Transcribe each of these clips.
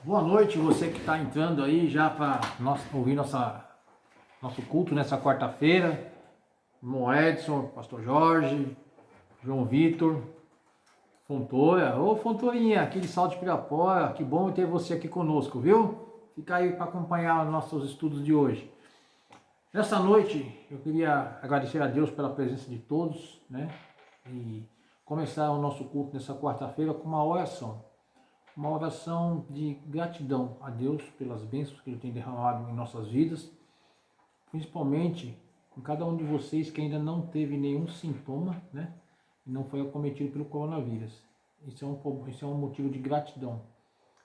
Boa noite, você que está entrando aí já para ouvir nosso culto nessa quarta-feira. Irmão Edson, Pastor Jorge, João Vitor, Fontoura. Ô Fontorinha, aqui de Salto de Pirapora, que bom ter você aqui conosco, viu? Fica aí para acompanhar os nossos estudos de hoje. Nessa noite, eu queria agradecer a Deus pela presença de todos, né? E começar o nosso culto nessa quarta-feira com uma oração de gratidão a Deus pelas bênçãos que Ele tem derramado em nossas vidas, principalmente em cada um de vocês que ainda não teve nenhum sintoma, né? E não foi acometido pelo coronavírus. Isso é um motivo de gratidão.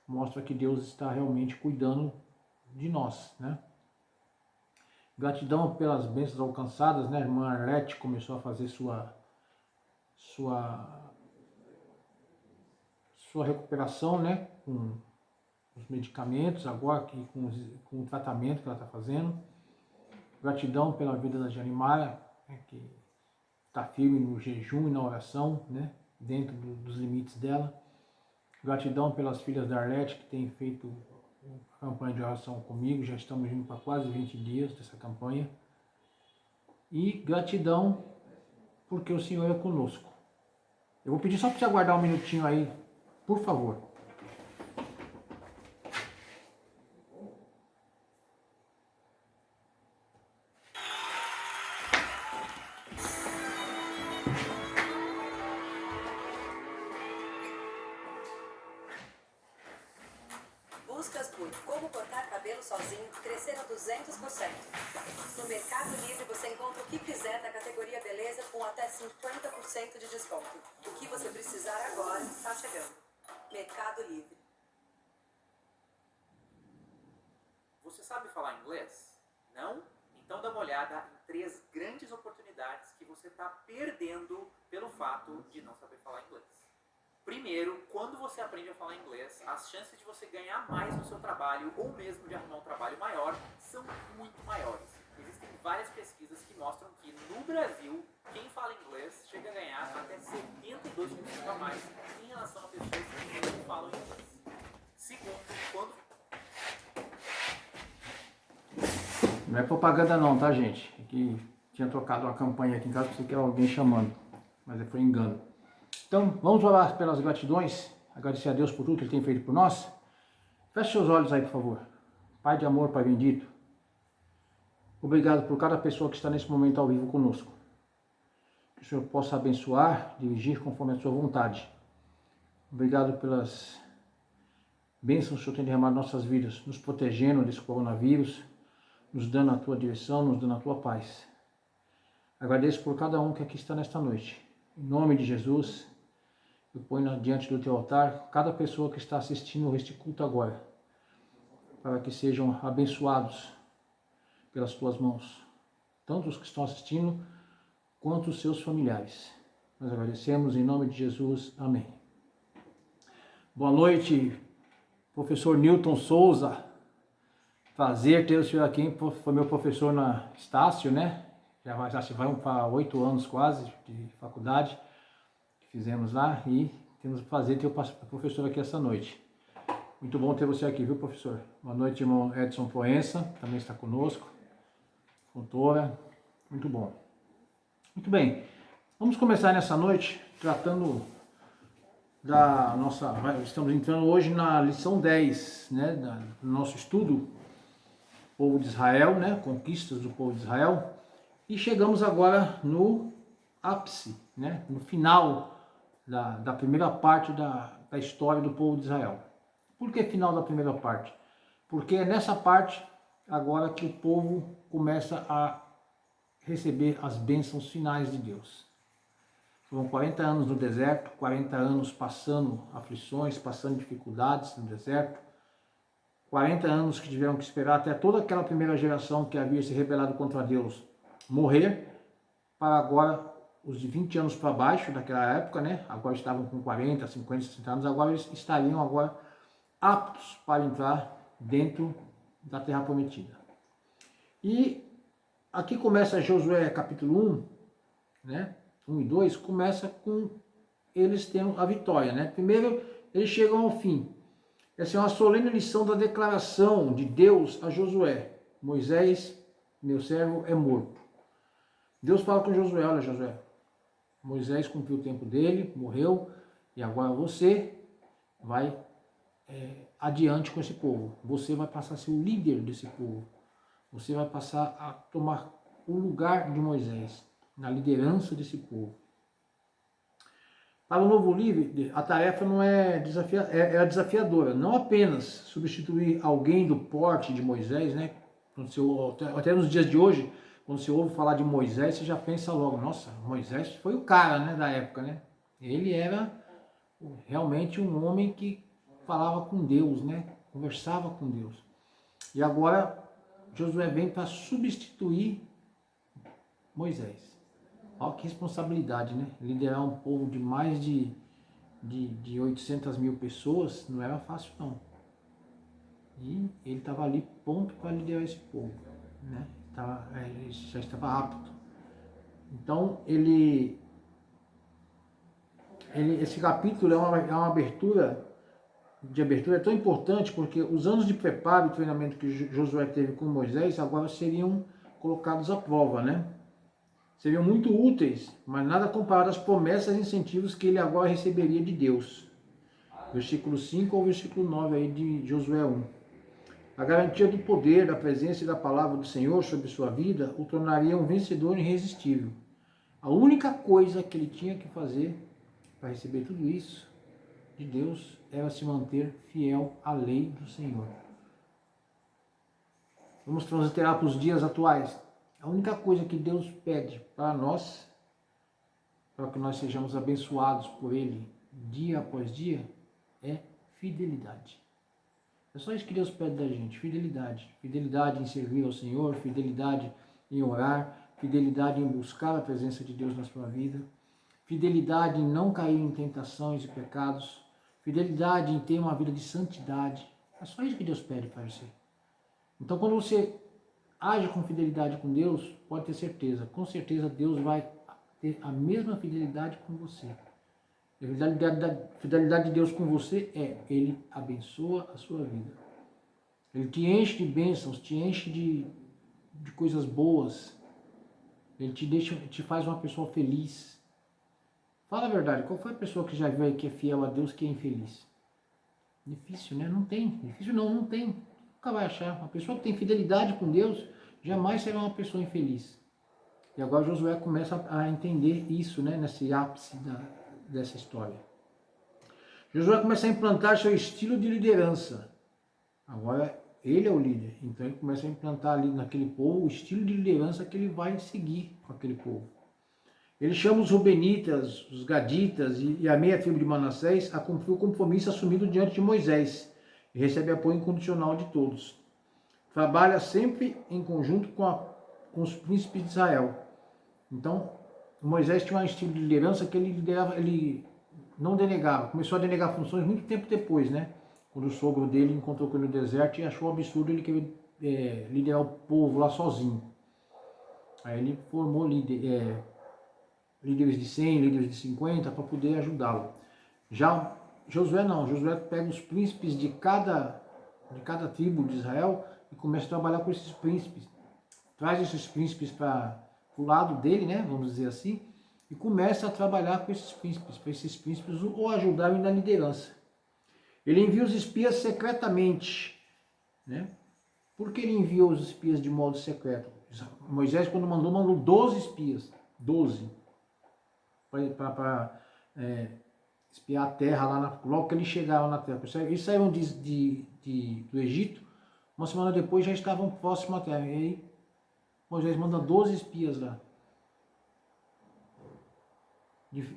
Mostra que Deus está realmente cuidando de nós, né? Gratidão pelas bênçãos alcançadas, né? A irmã Arlete começou a fazer sua recuperação, né, com os medicamentos, agora aqui com o tratamento que ela está fazendo. Gratidão pela vida da Janimara, né, que está firme no jejum e na oração, né, dentro dos limites dela. Gratidão pelas filhas da Arlete que têm feito a campanha de oração comigo, já estamos indo para quase 20 dias dessa campanha. E gratidão porque o Senhor é conosco. Eu vou pedir só para você aguardar um minutinho aí, por favor. Buscas por como cortar cabelo sozinho crescer a 200%. No Mercado Livre você encontra o que quiser da categoria beleza com até 50% de desconto. O que você precisar agora está chegando. Mercado Livre. Você sabe falar inglês? Não? Então dá uma olhada em 3 grandes oportunidades que você está perdendo pelo fato de não saber falar inglês. Primeiro, quando você aprende a falar inglês, as chances de você ganhar mais no seu trabalho ou mesmo de arrumar um trabalho maior são muito maiores. Existem várias pesquisas que mostram que no Brasil, quem fala inglês chega a ganhar até 72% a mais em relação a pessoas que não falam inglês. Segundo, quando... Não é propaganda não, tá, gente? É que tinha trocado uma campanha aqui em casa, pensei que era alguém chamando, mas foi engano. Então, vamos orar pelas gratidões, agradecer a Deus por tudo que Ele tem feito por nós. Feche seus olhos aí, por favor. Pai de amor, Pai bendito, obrigado por cada pessoa que está nesse momento ao vivo conosco. Que o Senhor possa abençoar, dirigir conforme a sua vontade. Obrigado pelas bênçãos que o Senhor tem derramado em nossas vidas, nos protegendo desse coronavírus, nos dando a tua direção, nos dando a tua paz. Agradeço por cada um que aqui está nesta noite. Em nome de Jesus, eu ponho diante do teu altar cada pessoa que está assistindo este culto agora, para que sejam abençoados pelas tuas mãos, tanto os que estão assistindo, quanto os seus familiares. Nós agradecemos em nome de Jesus. Amém. Boa noite, professor Newton Souza. Prazer ter o senhor aqui, foi meu professor na Estácio, né? Já se vai para 8 anos quase de faculdade que fizemos lá e temos o prazer de ter o professor aqui essa noite. Muito bom ter você aqui, viu, professor? Boa noite, irmão Edson Proença, também está conosco. Doutora, muito bom. Muito bem, vamos começar nessa noite tratando da nossa... Estamos entrando hoje na lição 10, né, do nosso estudo, povo de Israel, né, conquistas do povo de Israel. E chegamos agora no ápice, né, no final da primeira parte da história do povo de Israel. Por que final da primeira parte? Porque é nessa parte agora que o povo começa a receber as bênçãos finais de Deus. Foram 40 anos no deserto, 40 anos passando aflições, passando dificuldades no deserto, 40 anos que tiveram que esperar até toda aquela primeira geração que havia se rebelado contra Deus morrer, para agora os de 20 anos para baixo daquela época, né? Agora estavam com 40, 50, 60 anos, agora eles estariam agora aptos para entrar dentro da Terra Prometida. E aqui começa Josué capítulo 1, né? 1 e 2, começa com eles tendo a vitória, né? Primeiro, eles chegam ao fim. Essa é uma solene lição da declaração de Deus a Josué. Moisés, meu servo, é morto. Deus fala com Josué, olha Josué, Moisés cumpriu o tempo dele, morreu, e agora você vai adiante com esse povo. Você vai passar a ser o líder desse povo. Você vai passar a tomar o lugar de Moisés, na liderança desse povo. Para o novo líder, a tarefa não é desafiadora. Não apenas substituir alguém do porte de Moisés, né? Até nos dias de hoje, quando você ouve falar de Moisés, você já pensa logo, nossa, Moisés foi o cara, né, da época, né? Ele era realmente um homem que falava com Deus, né? Conversava com Deus. E agora Josué vem para substituir Moisés. Olha que responsabilidade, né? Liderar um povo de mais de 800 mil pessoas não era fácil, não. E ele estava ali pronto para liderar esse povo, né? Ele já estava apto. Então, esse capítulo é uma abertura é tão importante porque os anos de preparo e treinamento que Josué teve com Moisés agora seriam colocados à prova, né? Seriam muito úteis, mas nada comparado às promessas e incentivos que ele agora receberia de Deus. Versículo 5 ao versículo 9 aí de Josué 1. A garantia do poder, da presença e da palavra do Senhor sobre sua vida o tornaria um vencedor irresistível. A única coisa que ele tinha que fazer para receber tudo isso de Deus era se manter fiel à lei do Senhor. Vamos transitar para os dias atuais. A única coisa que Deus pede para nós, para que nós sejamos abençoados por Ele dia após dia, é fidelidade. É só isso que Deus pede da gente, fidelidade. Fidelidade em servir ao Senhor, fidelidade em orar, fidelidade em buscar a presença de Deus na sua vida, fidelidade em não cair em tentações e pecados, fidelidade em ter uma vida de santidade. É só isso que Deus pede para você. Então, quando você age com fidelidade com Deus, pode ter certeza, com certeza Deus vai ter a mesma fidelidade com você. A fidelidade de Deus com você Ele abençoa a sua vida. Ele te enche de bênçãos, te enche de coisas boas. Ele te faz uma pessoa feliz. Fala a verdade, qual foi a pessoa que já viu aí que é fiel a Deus que é infeliz? Difícil, né? Não tem. Difícil não tem. Nunca vai achar. Uma pessoa que tem fidelidade com Deus jamais será uma pessoa infeliz. E agora Josué começa a entender isso, né? Nesse ápice dessa história. Josué começa a implantar seu estilo de liderança. Agora ele é o líder, então ele começa a implantar ali naquele povo o estilo de liderança que ele vai seguir com aquele povo. Ele chama os Rubenitas, os Gaditas e a meia tribo de Manassés a cumprir o compromisso assumido diante de Moisés e recebe apoio incondicional de todos. Trabalha sempre em conjunto com os príncipes de Israel. Então, Moisés tinha um estilo de liderança que ele não delegava. Começou a delegar funções muito tempo depois, né? Quando o sogro dele encontrou com ele no deserto e achou um absurdo ele querer liderar o povo lá sozinho. Aí ele formou líderes de 100, líderes de 50 para poder ajudá-lo. Já Josué não, Josué pega os príncipes de cada tribo de Israel e começa a trabalhar com esses príncipes. Traz esses príncipes para o lado dele, né, vamos dizer assim, e começa a trabalhar com esses príncipes, para esses príncipes o ajudarem na liderança. Ele envia os espias secretamente, né? Por que ele enviou os espias de modo secreto? Moisés, quando mandou 12 espias, 12, para espiar a terra lá, logo que eles chegaram na terra. Eles saíram do Egito, uma semana depois já estavam próximos à terra. E aí Moisés manda 12 espias lá.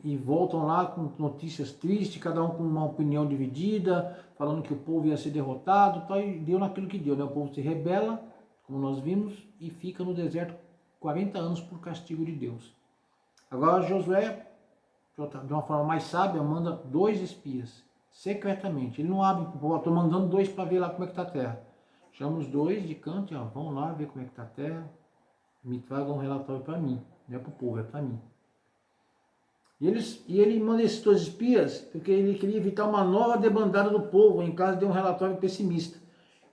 E voltam lá com notícias tristes, cada um com uma opinião dividida, falando que o povo ia ser derrotado, tá, e deu naquilo que deu, né? O povo se rebela, como nós vimos, e fica no deserto 40 anos por castigo de Deus. Agora Josué, de uma forma mais sábia, manda 2 espias, secretamente. Ele não abre, estou mandando 2 para ver lá como é que está a terra. Chama os 2 de canto e vão lá ver como é que está a terra, me tragam um relatório para mim, não é para o povo, é para mim. E ele manda esses 2 espias porque ele queria evitar uma nova debandada do povo em caso de um relatório pessimista.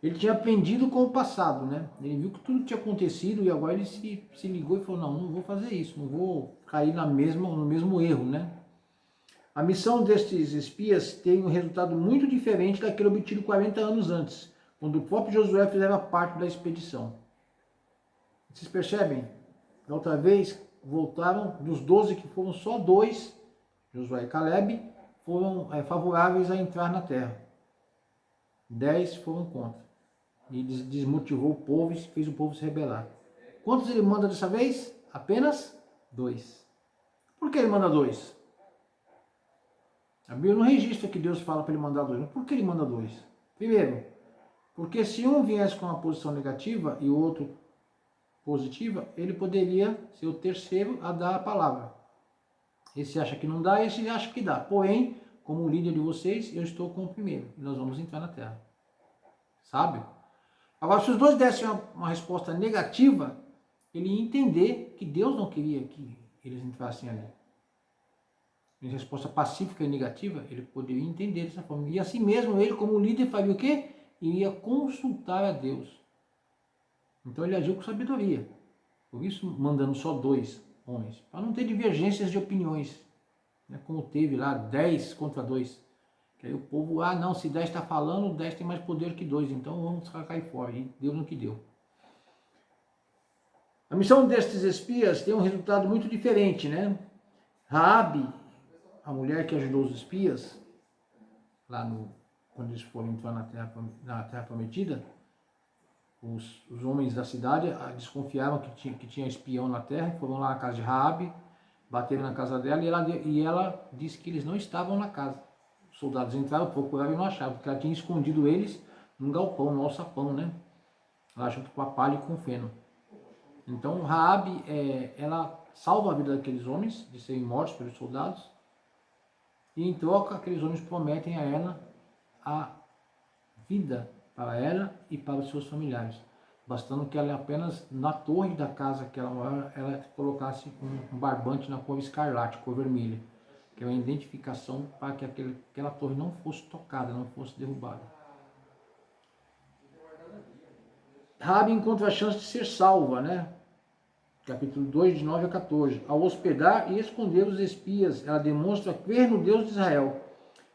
Ele tinha aprendido com o passado, né? Ele viu que tudo tinha acontecido e agora ele se ligou e falou, não vou fazer isso, não vou cair no mesmo erro, né? A missão destes espias tem um resultado muito diferente daquele obtido 40 anos antes, quando o próprio Josué fizera parte da expedição. Vocês percebem? Da outra vez, voltaram dos 12, que foram só 2, Josué e Caleb, foram favoráveis a entrar na terra. 10 foram contra. E desmotivou o povo e fez o povo se rebelar. Quantos ele manda dessa vez? Apenas 2. Por que ele manda 2? A Bíblia não registra que Deus fala para ele mandar 2. Mas por que ele manda 2? Primeiro, porque se um viesse com uma posição negativa e o outro positiva, ele poderia ser o terceiro a dar a palavra. Esse acha que não dá, esse acha que dá. Porém, como líder de vocês, eu estou com o primeiro. E nós vamos entrar na terra. Sabe? Agora, se os 2 dessem uma resposta negativa, ele ia entender que Deus não queria que eles entrassem ali. Em resposta pacífica e negativa, ele poderia entender dessa forma. E assim mesmo, ele como líder faria o quê? Iria consultar a Deus. Então ele agiu com sabedoria. Por isso, mandando só 2 homens. Para não ter divergências de opiniões. Né? Como teve lá, 10 contra 2. Que aí o povo, não, se 10 está falando, 10 tem mais poder que 2. Então vamos cair fora. E deu no que deu. A missão destes espias tem um resultado muito diferente, né? Raabe, a mulher que ajudou os espias, lá quando eles foram entrar na terra prometida, os homens da cidade desconfiavam que tinha espião na terra, foram lá na casa de Raabe, bateram na casa dela e ela disse que eles não estavam na casa. Os soldados entraram, procuraram e não achavam, porque ela tinha escondido eles num galpão, no alçapão, né? Lá junto com a palha e com o feno. Então Raabe, ela salva a vida daqueles homens de serem mortos pelos soldados, e em troca aqueles homens prometem a ela a vida para ela e para os seus familiares, bastando que ela apenas na torre da casa que ela mora, ela colocasse um barbante na cor escarlate, cor vermelha, que é uma identificação para que aquela torre não fosse tocada, não fosse derrubada. Raabe encontra a chance de ser salva, né? Capítulo 2, de 9 a 14. Ao hospedar e esconder os espias, ela demonstra crer no Deus de Israel.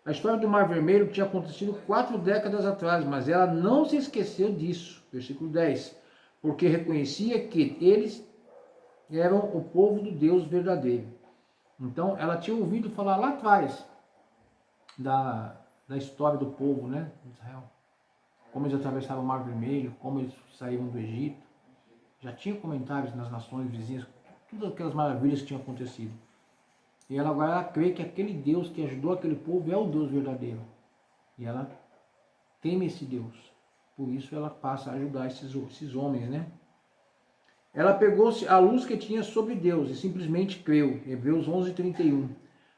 A história do Mar Vermelho tinha acontecido 4 décadas atrás, mas ela não se esqueceu disso. Versículo 10. Porque reconhecia que eles eram o povo do Deus verdadeiro. Então, ela tinha ouvido falar lá atrás da história do povo, né, de Israel. Como eles atravessavam o Mar Vermelho, como eles saíram do Egito. Já tinha comentários nas nações vizinhas, todas aquelas maravilhas que tinham acontecido. E ela agora crê que aquele Deus que ajudou aquele povo é o Deus verdadeiro. E ela teme esse Deus. Por isso ela passa a ajudar esses homens, né? Ela pegou-se a luz que tinha sobre Deus e simplesmente creu. Hebreus 11:31.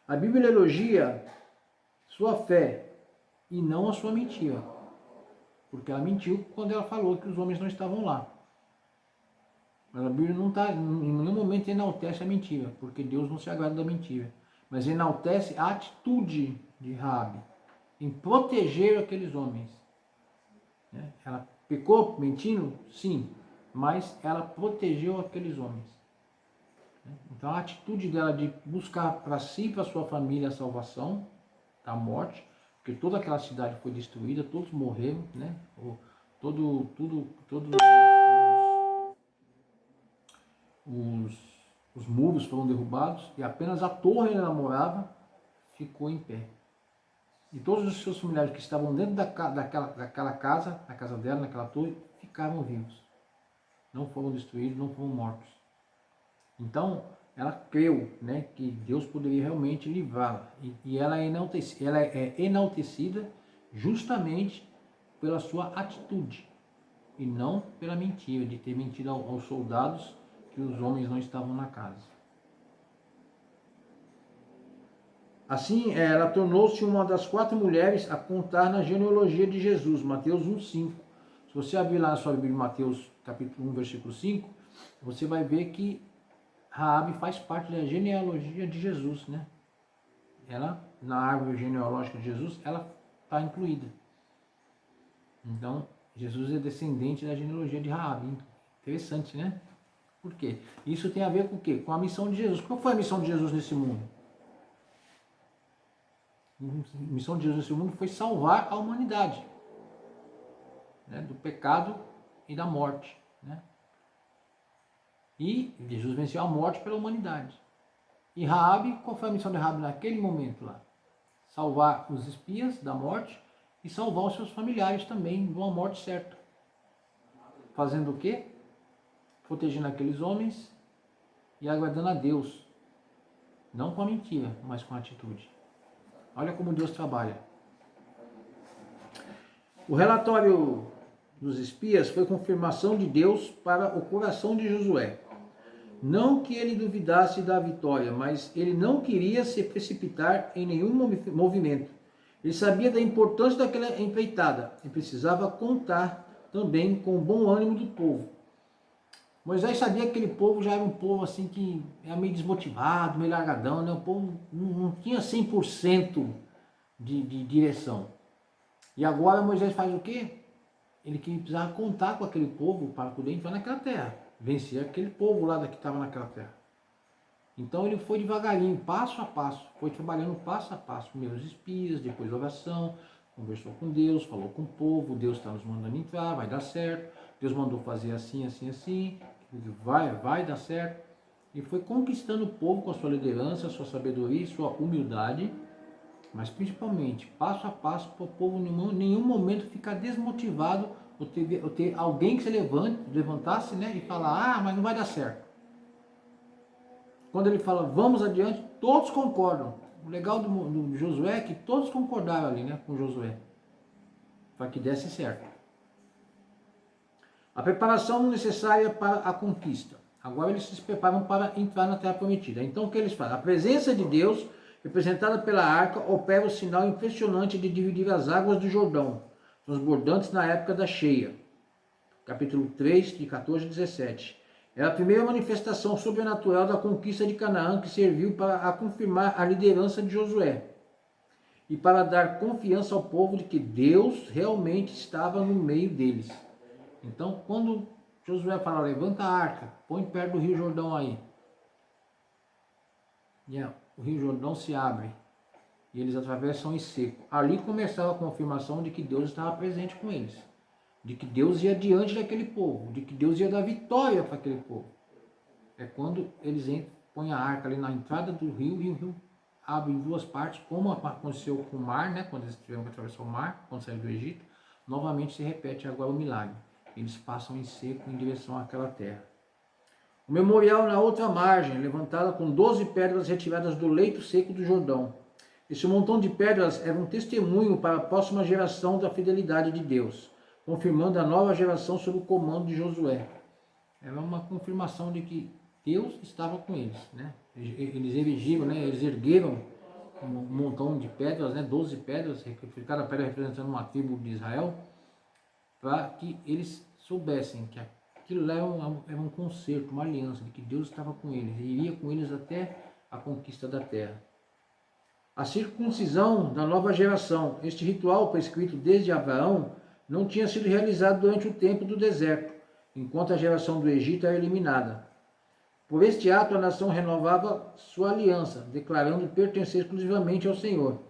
A Bíblia elogia sua fé e não a sua mentira. porque ela mentiu quando ela falou que os homens não estavam lá. Mas a Bíblia não está, em nenhum momento enaltece a mentira, porque Deus não se agrada da mentira. Mas enaltece a atitude de Raabe em proteger aqueles homens. Ela pecou mentindo? Sim, mas ela protegeu aqueles homens. Então a atitude dela de buscar para si e para sua família a salvação da morte, porque toda aquela cidade foi destruída, todos morreram, né? Todos os muros foram derrubados e apenas a torre onde ela morava ficou em pé. E todos os seus familiares que estavam dentro daquela casa, na casa dela, naquela torre, ficaram vivos. Não foram destruídos, não foram mortos. Então, ela creu, né, que Deus poderia realmente livrá-la. E ela é enaltecida justamente pela sua atitude e não pela mentira, de ter mentido aos soldados que os homens não estavam na casa. Assim, ela tornou-se uma das 4 mulheres a contar na genealogia de Jesus, Mateus 1,5. Se você abrir lá na sua Bíblia, Mateus capítulo 1, versículo 5, você vai ver que Raabe faz parte da genealogia de Jesus, né? Ela, na árvore genealógica de Jesus, ela está incluída. Então, Jesus é descendente da genealogia de Raabe. Interessante, né? Por quê? Isso tem a ver com o quê? Com a missão de Jesus. Qual foi a missão de Jesus nesse mundo? A missão de Jesus nesse mundo foi salvar a humanidade, né? Do pecado e da morte, né? E Jesus venceu a morte pela humanidade. E Raabe, qual foi a missão de Raabe naquele momento lá? Salvar os espias da morte e salvar os seus familiares também de uma morte certa. Fazendo o quê? Protegendo aqueles homens e agradando a Deus. Não com a mentira, mas com a atitude. Olha como Deus trabalha. O relatório dos espias foi confirmação de Deus para o coração de Josué. Não que ele duvidasse da vitória, mas ele não queria se precipitar em nenhum movimento. Ele sabia da importância daquela empreitada e precisava contar também com o bom ânimo do povo. Moisés sabia que aquele povo já era um povo assim que era meio desmotivado, meio largadão, né? O povo não tinha 100% de direção. E agora Moisés faz o quê? Ele que precisava contar com aquele povo para poder entrar naquela terra, vencer aquele povo lá que estava naquela terra. Então ele foi devagarinho, passo a passo, foi trabalhando passo a passo, primeiro os espias, depois a oração, conversou com Deus, falou com o povo, Deus está nos mandando entrar, vai dar certo, Deus mandou fazer assim, assim, assim, vai dar certo. E foi conquistando o povo com a sua liderança, sua sabedoria e sua humildade, mas principalmente passo a passo para o povo em nenhum momento ficar desmotivado ou ter alguém que se levantasse, né, e falar, mas não vai dar certo. Quando ele fala, vamos adiante, todos concordam. O legal do Josué é que todos concordaram ali, né, com Josué, para que desse certo. A preparação necessária para a conquista. Agora eles se preparam para entrar na terra prometida. Então o que eles fazem? A presença de Deus, representada pela arca, opera o sinal impressionante de dividir as águas do Jordão, transbordantes na época da cheia. Capítulo 3, de 14 a 17. É a primeira manifestação sobrenatural da conquista de Canaã que serviu para confirmar a liderança de Josué e para dar confiança ao povo de que Deus realmente estava no meio deles. Então, quando Josué fala, levanta a arca, põe perto do Rio Jordão aí. E o Rio Jordão se abre e eles atravessam em seco. Ali começava a confirmação de que Deus estava presente com eles. De que Deus ia diante daquele povo, de que Deus ia dar vitória para aquele povo. É quando eles põem a arca ali na entrada do rio e o rio abre em duas partes, como aconteceu com o mar, né? Quando eles tiveram que atravessar o mar, quando saíram do Egito, novamente se repete agora o milagre. Eles passam em seco em direção àquela terra. O memorial na outra margem, levantada com 12 pedras retiradas do leito seco do Jordão. Esse montão de pedras era um testemunho para a próxima geração da fidelidade de Deus, confirmando a nova geração sob o comando de Josué. Era uma confirmação de que Deus estava com eles, né? Eles erigiram, né? Eles ergueram um montão de pedras, né? 12 pedras, cada pedra representando uma tribo de Israel. para que eles soubessem que aquilo lá era um concerto, uma aliança, de que Deus estava com eles, e iria com eles até a conquista da terra. A circuncisão da nova geração. Este ritual, prescrito desde Abraão, não tinha sido realizado durante o tempo do deserto, enquanto a geração do Egito era eliminada. Por este ato, a nação renovava sua aliança, declarando pertencer exclusivamente ao Senhor.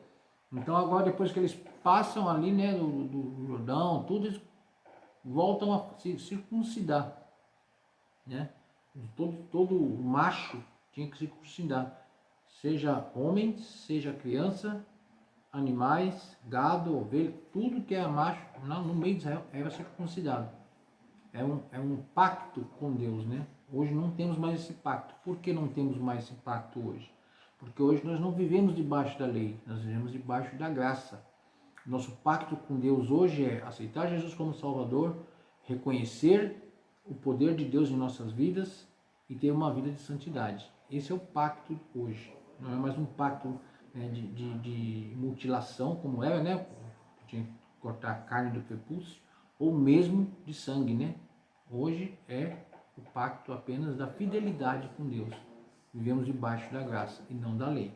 Então agora, depois que eles passam ali, né, do Jordão, tudo, eles voltam a se circuncidar, né? Todo macho tinha que se circuncidar, seja homem, seja criança, animais, gado, ovelha, tudo que era macho no meio de Israel era circuncidado. É um pacto com Deus, né? Hoje não temos mais esse pacto. Por que não temos mais esse pacto hoje? Porque hoje nós não vivemos debaixo da lei, nós vivemos debaixo da graça. Nosso pacto com Deus hoje é aceitar Jesus como Salvador, reconhecer o poder de Deus em nossas vidas e ter uma vida de santidade. Esse é o pacto hoje. Não é mais um pacto, né, de mutilação, como era, né? Tinha que cortar a carne do prepúcio, ou mesmo de sangue, né? Hoje é o pacto apenas da fidelidade com Deus. Vivemos debaixo da graça e não da lei.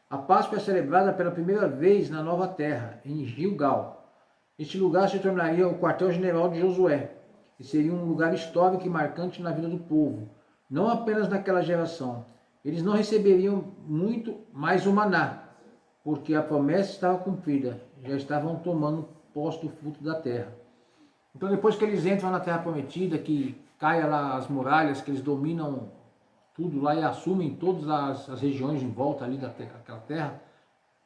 A Páscoa é celebrada pela primeira vez na Nova Terra, em Gilgal. Este lugar se tornaria o quartel-general de Josué e seria um lugar histórico e marcante na vida do povo, não apenas naquela geração. Eles não receberiam muito mais o maná, porque a promessa estava cumprida, já estavam tomando posse do fruto da terra. Então, depois que eles entram na Terra Prometida, que caia lá as muralhas, que eles dominam tudo lá e assumem todas as regiões em volta ali daquela terra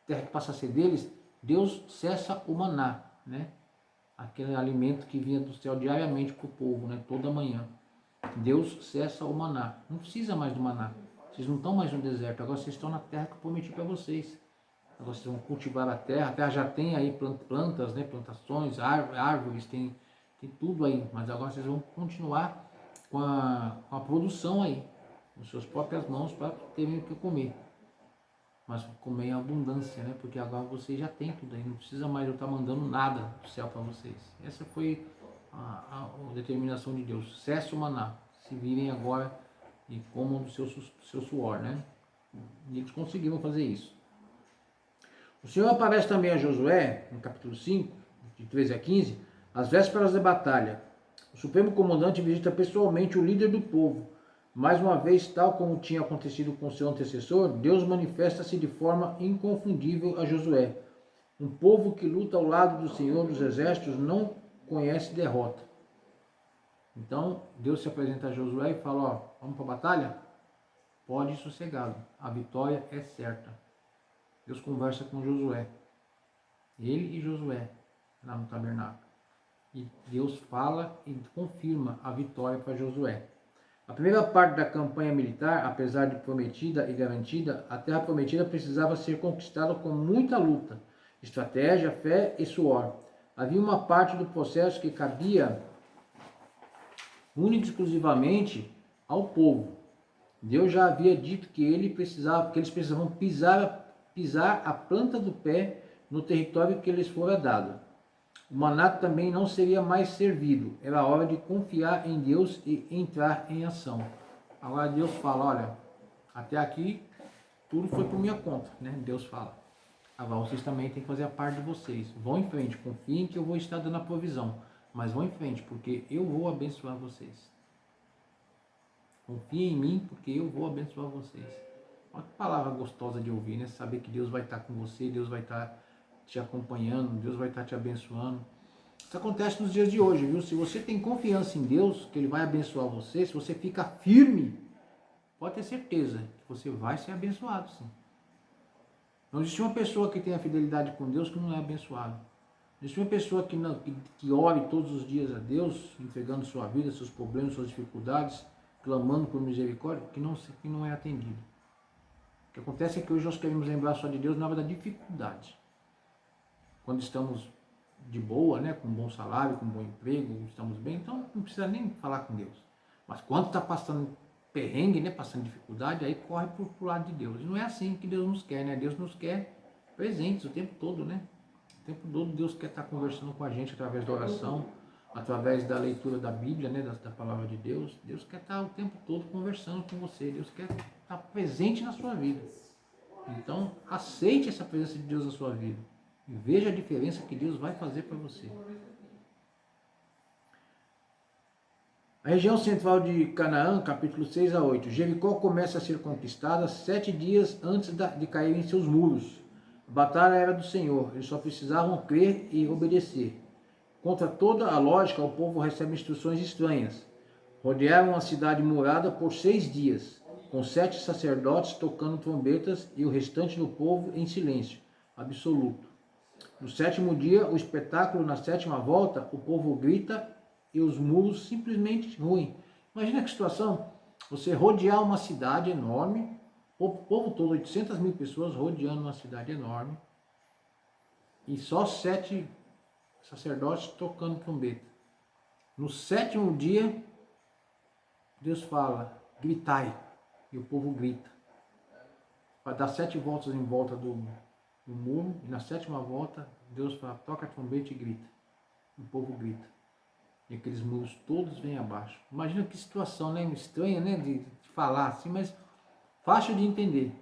que passa a ser deles, Deus cessa o maná, né? Aquele alimento que vinha do céu diariamente para o povo, né? Toda manhã. Deus cessa o maná. Não precisa mais do maná. Vocês não estão mais no deserto, agora vocês estão na terra que eu prometi para vocês. Agora vocês vão cultivar a terra já tem aí plantas, né? Plantações, árvores, tem tudo aí, mas agora vocês vão continuar com a produção aí, com suas próprias mãos, para terem o que comer. Mas comer em abundância, né? Porque agora vocês já têm tudo aí, não precisa mais eu estar mandando nada do céu para vocês. Essa foi a determinação de Deus. Cesse o maná, se virem agora e comam do seu suor, né? E eles conseguiram fazer isso. O Senhor aparece também a Josué, no capítulo 5, de 13 a 15, às vésperas da batalha. O Supremo Comandante visita pessoalmente o líder do povo. Mais uma vez, tal como tinha acontecido com seu antecessor, Deus manifesta-se de forma inconfundível a Josué. Um povo que luta ao lado do Senhor dos Exércitos não conhece derrota. Então, Deus se apresenta a Josué e fala, ó, vamos para a batalha? Pode ir sossegado, a vitória é certa. Deus conversa com Josué, ele e Josué, lá no tabernáculo. E Deus fala e confirma a vitória para Josué. A primeira parte da campanha militar, apesar de prometida e garantida, a terra prometida precisava ser conquistada com muita luta, estratégia, fé e suor. Havia uma parte do processo que cabia única e exclusivamente ao povo. Deus já havia dito que eles precisavam pisar a planta do pé no território que lhes fora dado. O maná também não seria mais servido. Era hora de confiar em Deus e entrar em ação. Agora Deus fala, olha, até aqui tudo foi por minha conta, né? Deus fala. Agora vocês também têm que fazer a parte de vocês. Vão em frente, confiem que eu vou estar dando a provisão. Mas vão em frente, porque eu vou abençoar vocês. Confiem em mim, porque eu vou abençoar vocês. Olha que palavra gostosa de ouvir, né? Saber que Deus vai estar com você, Deus vai estar te acompanhando, Deus vai estar te abençoando. Isso acontece nos dias de hoje, viu? Se você tem confiança em Deus, que Ele vai abençoar você, se você fica firme, pode ter certeza que você vai ser abençoado, sim. Não existe uma pessoa que tenha fidelidade com Deus que não é abençoado. Não existe uma pessoa que ore todos os dias a Deus, entregando sua vida, seus problemas, suas dificuldades, clamando por misericórdia, que não é atendido. O que acontece é que hoje nós queremos lembrar só de Deus na hora da dificuldade. Quando estamos de boa, né, com um bom salário, com um bom emprego, estamos bem, então não precisa nem falar com Deus. Mas quando está passando perrengue, né, passando dificuldade, aí corre pro lado de Deus. E não é assim que Deus nos quer, né? Deus nos quer presentes o tempo todo, né? O tempo todo Deus quer estar conversando com a gente através da oração, através da leitura da Bíblia, né, da palavra de Deus. Deus quer estar o tempo todo conversando com você. Deus quer estar presente na sua vida. Então, aceite essa presença de Deus na sua vida. E veja a diferença que Deus vai fazer para você. A região central de Canaã, capítulo 6 a 8. Jericó começa a ser conquistada 7 dias antes de cair em seus muros. A batalha era do Senhor, eles só precisavam crer e obedecer. Contra toda a lógica, o povo recebe instruções estranhas. Rodearam a cidade murada por 6 dias, com 7 sacerdotes tocando trombetas e o restante do povo em silêncio absoluto. No 7º dia, o espetáculo, na 7ª volta, o povo grita e os muros simplesmente ruem. Imagina que situação, você rodear uma cidade enorme, o povo todo, 800 mil pessoas rodeando uma cidade enorme, e só 7 sacerdotes tocando trombeta. No 7º dia, Deus fala, gritai, e o povo grita. Vai dar 7 voltas em volta do muro, e na 7ª volta, Deus fala, toca a trombeta e grita. O povo grita. E aqueles muros todos vêm abaixo. Imagina que situação, né? Estranha, né? De falar assim, mas fácil de entender.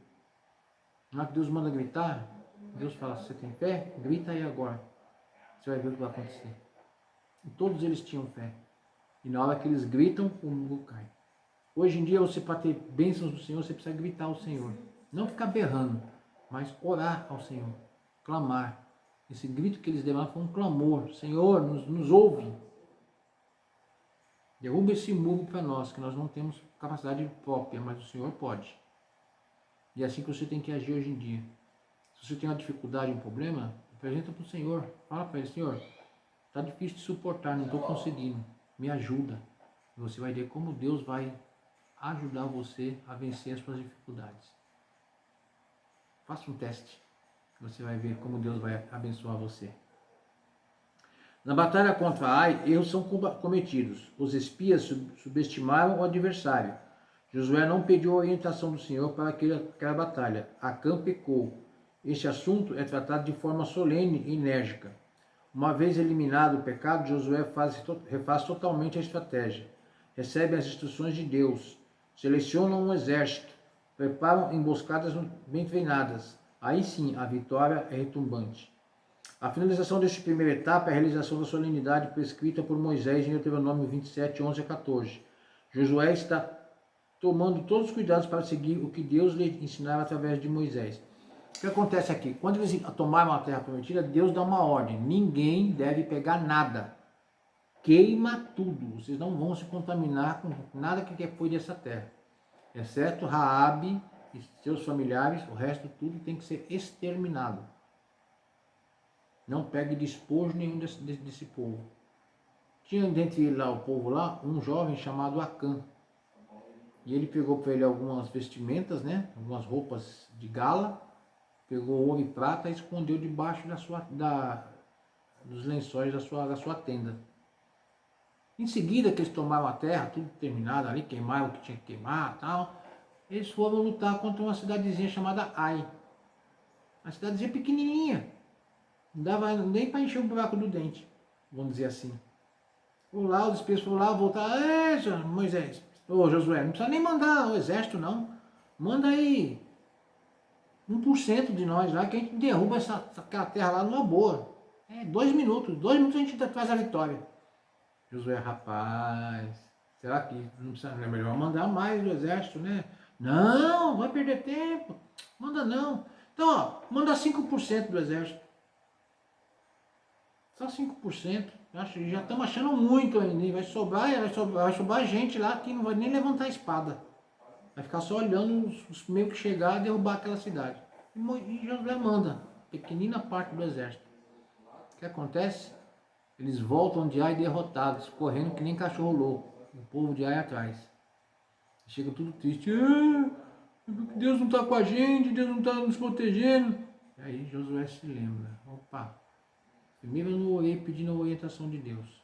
Na hora que Deus manda gritar, Deus fala, você tem fé? Grita aí agora. Você vai ver o que vai acontecer. E todos eles tinham fé. E na hora que eles gritam, o muro cai. Hoje em dia, você para ter bênçãos do Senhor, você precisa gritar ao Senhor. Não ficar berrando, mas orar ao Senhor. Clamar. Esse grito que eles deram foi um clamor. Senhor, nos ouve. Derruba esse muro para nós, que nós não temos capacidade própria, mas o Senhor pode. E é assim que você tem que agir hoje em dia. Se você tem uma dificuldade, um problema, apresenta para o Senhor. Fala para ele, Senhor, está difícil de suportar, não estou conseguindo. Me ajuda. E você vai ver como Deus vai ajudar você a vencer as suas dificuldades. Faça um teste. Você vai ver como Deus vai abençoar você. Na batalha contra Ai, erros são cometidos. Os espias subestimaram o adversário. Josué não pediu a orientação do Senhor para aquela batalha. Acã pecou. Este assunto é tratado de forma solene e enérgica. Uma vez eliminado o pecado, Josué refaz totalmente a estratégia. Recebe as instruções de Deus. Selecionam um exército. Preparam emboscadas bem treinadas. Aí sim, a vitória é retumbante. A finalização desta primeira etapa é a realização da solenidade prescrita por Moisés em Deuteronômio 27, 11 a 14. Josué está tomando todos os cuidados para seguir o que Deus lhe ensinava através de Moisés. O que acontece aqui? Quando eles tomaram a terra prometida, Deus dá uma ordem. Ninguém deve pegar nada. Queima tudo. Vocês não vão se contaminar com nada que foi dessa terra. Exceto Raabe e seus familiares, o resto tudo tem que ser exterminado. Não pegue despojo nenhum desse povo. Tinha dentre ele lá, o povo lá, um jovem chamado Acã. E ele pegou para ele algumas vestimentas, né? Algumas roupas de gala. Pegou ouro e prata e escondeu debaixo dos lençóis da sua tenda. Em seguida que eles tomaram a terra, tudo terminado ali, queimaram o que tinha que queimar e tal, eles foram lutar contra uma cidadezinha chamada Ai. Uma cidadezinha pequenininha. Não dava nem para encher o buraco do dente, vamos dizer assim. Lá, os espias foram lá, voltaram. Moisés, Josué, não precisa nem mandar o exército, não. Manda aí 1% de nós lá, que a gente derruba aquela terra lá numa boa. 2 minutos. 2 minutos a gente traz a vitória. Josué, rapaz, será que não é melhor mandar mais do exército, né? Não, vai perder tempo. Manda não. Então, ó, manda 5% do exército. Só 5%. Já estamos achando muito ainda. Vai sobrar gente lá que não vai nem levantar a espada. Vai ficar só olhando os meio que chegar e derrubar aquela cidade. E Josué manda. Pequenina parte do exército. O que acontece? Eles voltam de Ai derrotados, correndo que nem cachorro louco. O povo de Ai atrás. Chega tudo triste. Deus não está com a gente, Deus não está nos protegendo. E aí Josué se lembra. Opa! Primeiro eu não orei pedindo a orientação de Deus.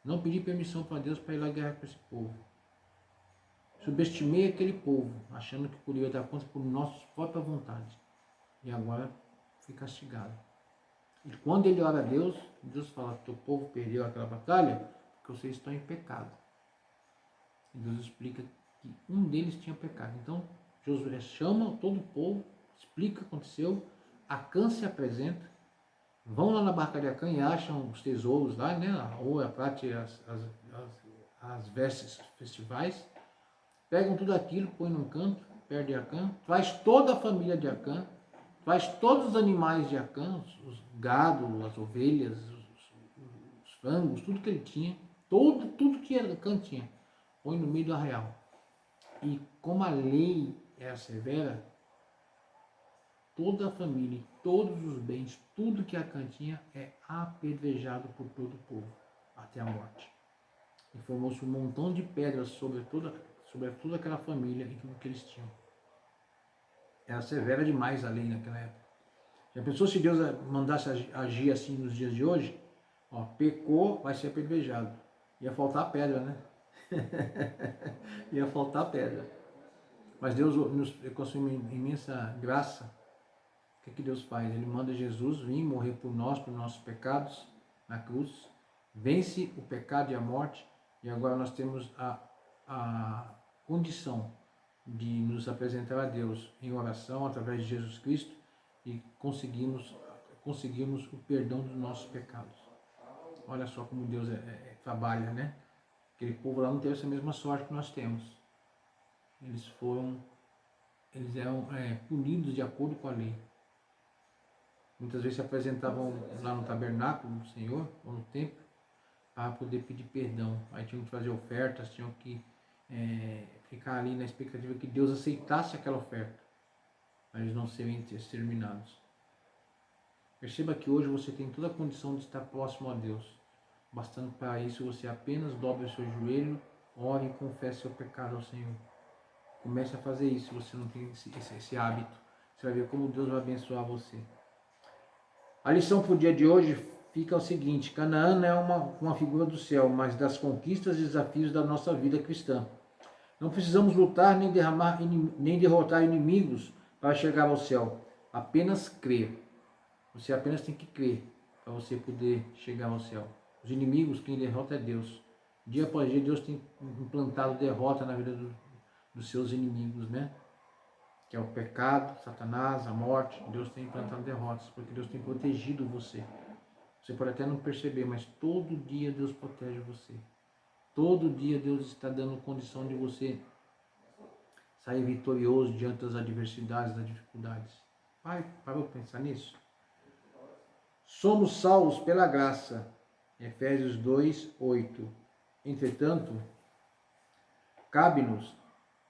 Não pedi permissão para Deus para ir lá guerrear com esse povo. Subestimei aquele povo, achando que poderia dar conta por nossa própria vontade. E agora fui castigado. E quando ele ora a Deus, Deus fala que o povo perdeu aquela batalha porque vocês estão em pecado. E Deus explica que um deles tinha pecado. Então, Josué chama todo o povo, explica o que aconteceu, Acã se apresenta, vão lá na barca de Acã e acham os tesouros lá, né? A ouro, a prata e as vestes festivais, pegam tudo aquilo, põem num canto, perto de Acã, traz toda a família de Acã, traz todos os animais de Acã, os gado, as ovelhas, os frangos, tudo que ele tinha, tudo que Acã tinha, põe no meio do arraial. E como a lei era severa, toda a família, todos os bens, tudo que Acã tinha é apedrejado por todo o povo, até a morte. E formou-se um montão de pedras sobre toda aquela família e tudo que eles tinham. Era severa demais a lei naquela época. Já pensou se Deus mandasse agir assim nos dias de hoje? Ó, pecou, vai ser apedrejado. Ia faltar pedra, né? Ia faltar pedra. Mas Deus nos concedeu uma imensa graça. O que é que Deus faz? Ele manda Jesus vir morrer por nós, por nossos pecados, na cruz. Vence o pecado e a morte. E agora nós temos a condição de nos apresentar a Deus em oração através de Jesus Cristo e conseguirmos o perdão dos nossos pecados. Olha só como Deus trabalha, né? Aquele povo lá não teve essa mesma sorte que nós temos. Eles eram punidos de acordo com a lei. Muitas vezes se apresentavam lá no tabernáculo do Senhor, ou no templo, para poder pedir perdão. Aí tinham que fazer ofertas, tinham que ficar ali na expectativa que Deus aceitasse aquela oferta, para eles não serem exterminados. Perceba que hoje você tem toda a condição de estar próximo a Deus. Bastando para isso você apenas dobre o seu joelho, ore e confesse seu pecado ao Senhor. Comece a fazer isso se você não tem esse hábito. Você vai ver como Deus vai abençoar você. A lição para o dia de hoje fica o seguinte: Canaã não é uma figura do céu, mas das conquistas e desafios da nossa vida cristã. Não precisamos lutar nem derrotar inimigos para chegar ao céu. Apenas crer. Você apenas tem que crer para você poder chegar ao céu. Os inimigos, quem derrota é Deus. Dia após dia, Deus tem implantado derrota na vida dos seus inimigos, né? Que é o pecado, Satanás, a morte. Deus tem implantado derrotas, porque Deus tem protegido você. Você pode até não perceber, mas todo dia Deus protege você. Todo dia Deus está dando condição de você sair vitorioso diante das adversidades, das dificuldades. Pai, parou para pensar nisso? Somos salvos pela graça. Efésios 2, 8. Entretanto, cabe-nos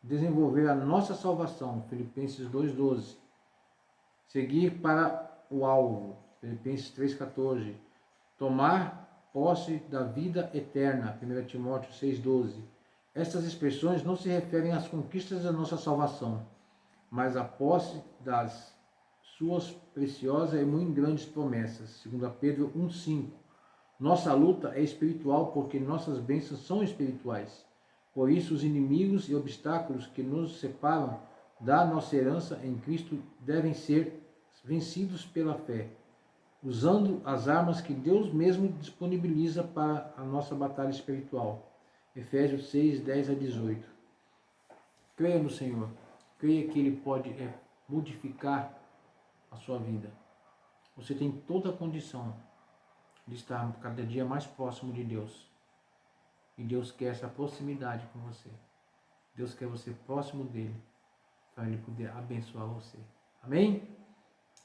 desenvolver a nossa salvação. Filipenses 2, 12. Seguir para o alvo. Filipenses 3, 14. Tomar posse da vida eterna. 1 Timóteo 6, 12. Estas expressões não se referem às conquistas da nossa salvação, mas à posse das suas preciosas e muito grandes promessas. 2 Pedro 1,5. Nossa luta é espiritual porque nossas bênçãos são espirituais. Por isso, os inimigos e obstáculos que nos separam da nossa herança em Cristo devem ser vencidos pela fé, usando as armas que Deus mesmo disponibiliza para a nossa batalha espiritual. Efésios 6, 10 a 18. Creia no Senhor. Creia que Ele pode modificar a sua vida. Você tem toda a condição de estar cada dia mais próximo de Deus. E Deus quer essa proximidade com você. Deus quer você próximo dEle, para Ele poder abençoar você. Amém?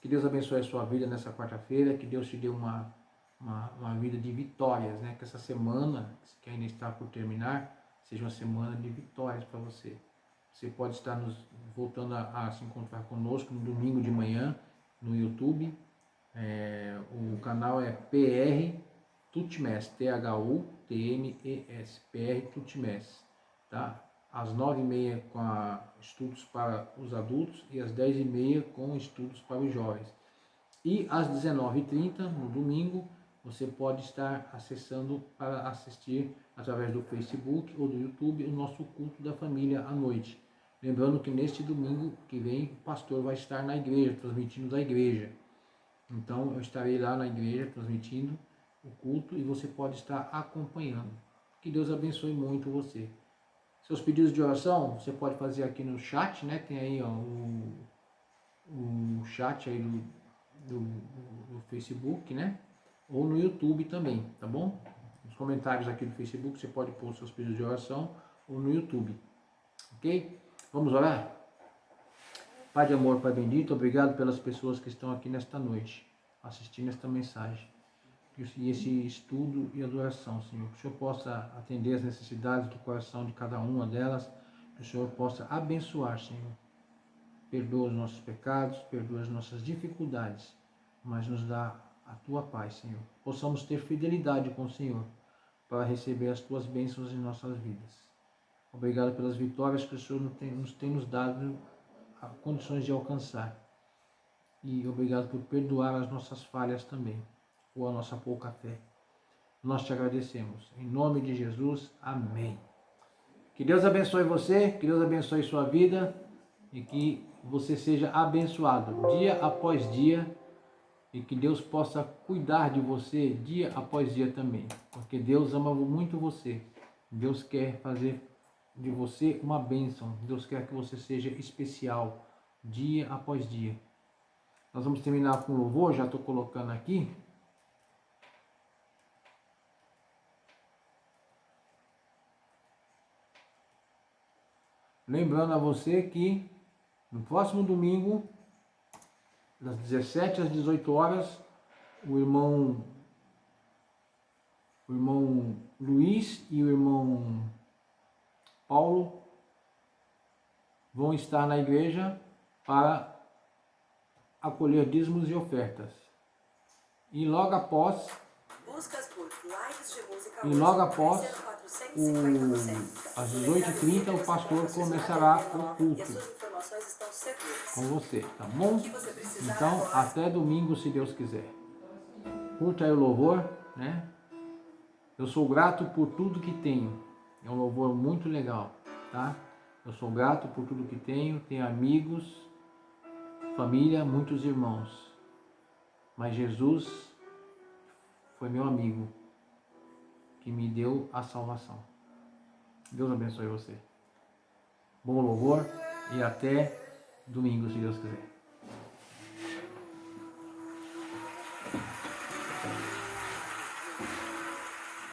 Que Deus abençoe a sua vida nessa quarta-feira, que Deus te dê uma vida de vitórias, né? Que essa semana, que ainda está por terminar, seja uma semana de vitórias para você. Você pode estar voltando a se encontrar conosco no domingo de manhã, no YouTube. O canal é PR Tutmes, THUTMES, PR Tutmes, tá? Às 9h30 com estudos para os adultos e às 10h30 com estudos para os jovens. E às 19h30, no domingo, você pode estar acessando para assistir através do Facebook ou do YouTube o nosso culto da família à noite. Lembrando que neste domingo que vem o pastor vai estar na igreja, transmitindo da igreja. Então eu estarei lá na igreja transmitindo o culto e você pode estar acompanhando. Que Deus abençoe muito você. Seus pedidos de oração você pode fazer aqui no chat, né? Tem aí ó, o chat aí do Facebook, né? Ou no YouTube também, tá bom? Nos comentários aqui do Facebook você pode pôr seus pedidos de oração ou no YouTube, ok? Vamos orar? Pai de amor, Pai bendito, obrigado pelas pessoas que estão aqui nesta noite, assistindo esta mensagem, e esse estudo e adoração, Senhor. Que o Senhor possa atender as necessidades do coração de cada uma delas, que o Senhor possa abençoar, Senhor. Perdoa os nossos pecados, perdoa as nossas dificuldades, mas nos dá a Tua paz, Senhor. Possamos ter fidelidade com o Senhor, para receber as Tuas bênçãos em nossas vidas. Obrigado pelas vitórias que o Senhor nos tem nos dado condições de alcançar. E obrigado por perdoar as nossas falhas também, ou a nossa pouca fé. Nós te agradecemos. Em nome de Jesus, amém. Que Deus abençoe você, que Deus abençoe sua vida e que você seja abençoado dia após dia e que Deus possa cuidar de você dia após dia também, porque Deus ama muito você. Deus quer fazer de você uma bênção. Deus quer que você seja especial dia após dia. Nós vamos terminar com louvor, já estou colocando aqui. Lembrando a você que no próximo domingo, das 17 às 18 horas, o irmão Luiz e o irmão Paulo vão estar na igreja para acolher dízimos e ofertas. E logo após, às 18h30, o pastor começará o culto com você, tá bom? Então, até domingo, se Deus quiser. Curta aí o louvor, né? Eu sou grato por tudo que tenho. É um louvor muito legal, tá? Eu sou grato por tudo que tenho amigos, família, muitos irmãos. Mas Jesus foi meu amigo que me deu a salvação. Deus abençoe você. Bom louvor e até domingo, se Deus quiser.